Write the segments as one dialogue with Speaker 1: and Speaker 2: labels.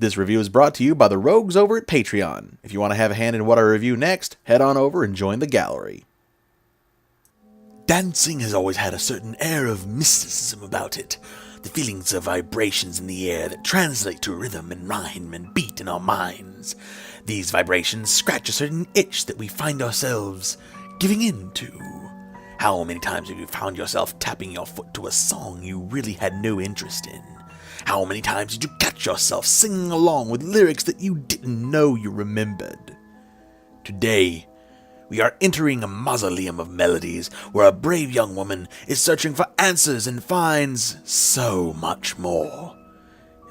Speaker 1: This review is brought to you by the rogues over at Patreon. If you want to have a hand in what I review next, head on over and join the gallery.
Speaker 2: Dancing has always had a certain air of mysticism about it. The feelings of vibrations in the air that translate to rhythm and rhyme and beat in our minds. These vibrations scratch a certain itch that we find ourselves giving in to. How many times have you found yourself tapping your foot to a song you really had no interest in? How many times did you catch yourself singing along with lyrics that you didn't know you remembered? Today, we are entering a mausoleum of melodies where a brave young woman is searching for answers and finds so much more.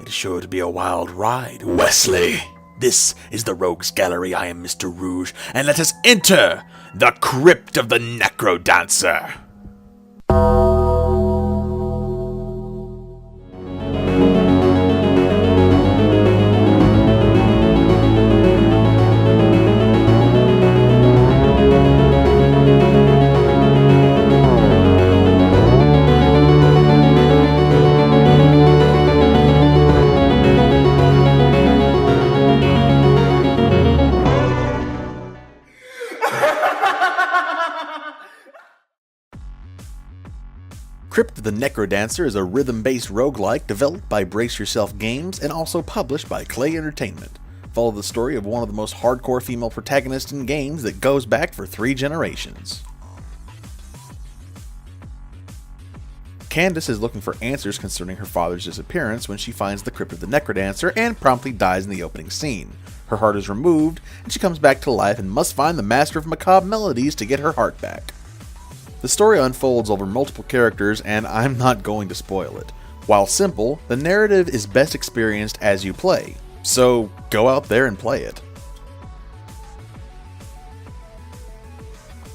Speaker 2: It is sure to be a wild ride, Wesley. This is the Rogues Gallery. I am Mr. Rouge, and let us enter the Crypt of the Necrodancer.
Speaker 1: Crypt of the Necrodancer is a rhythm-based roguelike developed by Brace Yourself Games and also published by Clay Entertainment. Follow the story of one of the most hardcore female protagonists in games that goes back for 3 generations. Candace is looking for answers concerning her father's disappearance when she finds the Crypt of the Necrodancer and promptly dies in the opening scene. Her heart is removed, and she comes back to life and must find the master of macabre melodies to get her heart back. The story unfolds over multiple characters, and I'm not going to spoil it. While simple, the narrative is best experienced as you play, so go out there and play it.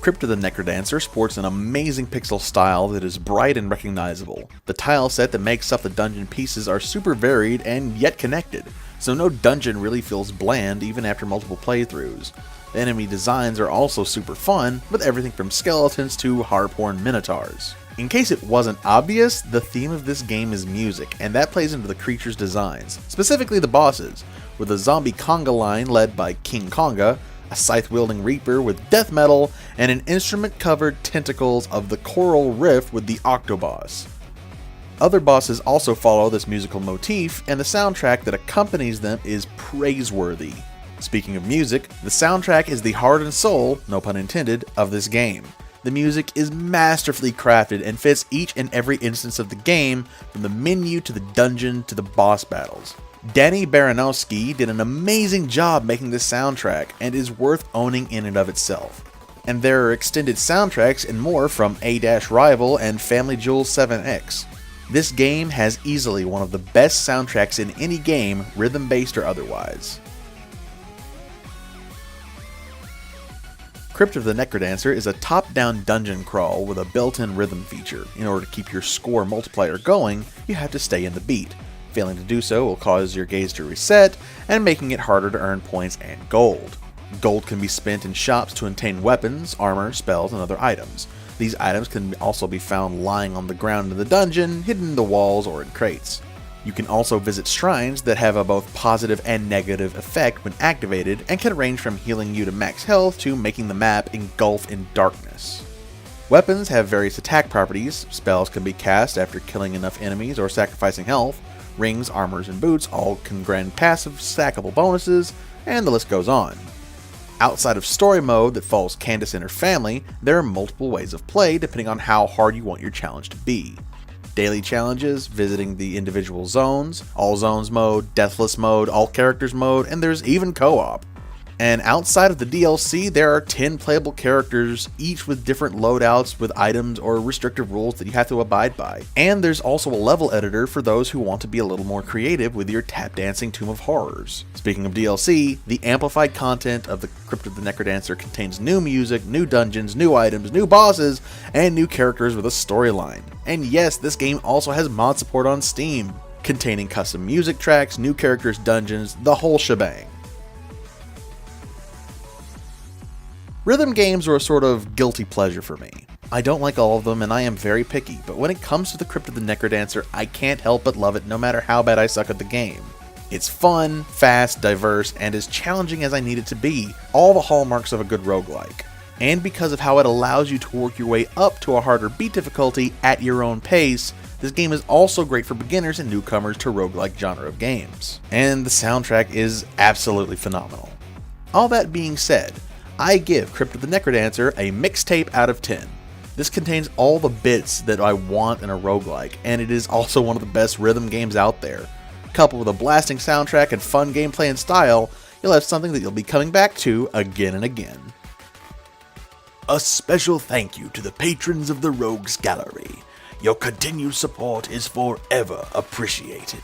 Speaker 1: Crypt of the Necrodancer sports an amazing pixel style that is bright and recognizable. The tile set that makes up the dungeon pieces are super varied and yet connected, so no dungeon really feels bland even after multiple playthroughs. The enemy designs are also super fun, with everything from skeletons to harp-horn minotaurs. In case it wasn't obvious, the theme of this game is music, and that plays into the creatures' designs, specifically the bosses, with a zombie conga line led by King Konga, a scythe-wielding reaper with death metal, and an instrument-covered tentacles of the choral riff with the Octoboss. Other bosses also follow this musical motif, and the soundtrack that accompanies them is praiseworthy. Speaking of music, the soundtrack is the heart and soul, no pun intended, of this game. The music is masterfully crafted and fits each and every instance of the game, from the menu to the dungeon to the boss battles. Danny Baranowski did an amazing job making this soundtrack and is worth owning in and of itself. And there are extended soundtracks and more from A-Rival and Family Jewels 7X. This game has easily one of the best soundtracks in any game, rhythm-based or otherwise. Crypt of the Necrodancer is a top-down dungeon crawl with a built-in rhythm feature. In order to keep your score multiplier going, you have to stay in the beat. Failing to do so will cause your gaze to reset, and making it harder to earn points and gold. Gold can be spent in shops to obtain weapons, armor, spells, and other items. These items can also be found lying on the ground in the dungeon, hidden in the walls, or in crates. You can also visit shrines that have a both positive and negative effect when activated, and can range from healing you to max health to making the map engulf in darkness. Weapons have various attack properties, spells can be cast after killing enough enemies or sacrificing health, rings, armors, and boots all can grant passive stackable bonuses, and the list goes on. Outside of story mode that follows Candace and her family, there are multiple ways of play depending on how hard you want your challenge to be. Daily challenges, visiting the individual zones, all zones mode, deathless mode, all characters mode, and there's even co-op. And outside of the DLC, there are 10 playable characters, each with different loadouts with items or restrictive rules that you have to abide by. And there's also a level editor for those who want to be a little more creative with your tap dancing Tomb of Horrors. Speaking of DLC, the amplified content of the Crypt of the Necrodancer contains new music, new dungeons, new items, new bosses, and new characters with a storyline. And yes, this game also has mod support on Steam, containing custom music tracks, new characters, dungeons, the whole shebang. Rhythm games are a sort of guilty pleasure for me. I don't like all of them and I am very picky, but when it comes to the Crypt of the Necrodancer, I can't help but love it no matter how bad I suck at the game. It's fun, fast, diverse, and as challenging as I need it to be, all the hallmarks of a good roguelike. And because of how it allows you to work your way up to a harder beat difficulty at your own pace, this game is also great for beginners and newcomers to roguelike genre of games. And the soundtrack is absolutely phenomenal. All that being said, I give Crypt of the Necrodancer a mixtape out of 10. This contains all the bits that I want in a roguelike, and it is also one of the best rhythm games out there. Coupled with a blasting soundtrack and fun gameplay and style, you'll have something that you'll be coming back to again and again.
Speaker 2: A special thank you to the patrons of the Rogues Gallery. Your continued support is forever appreciated.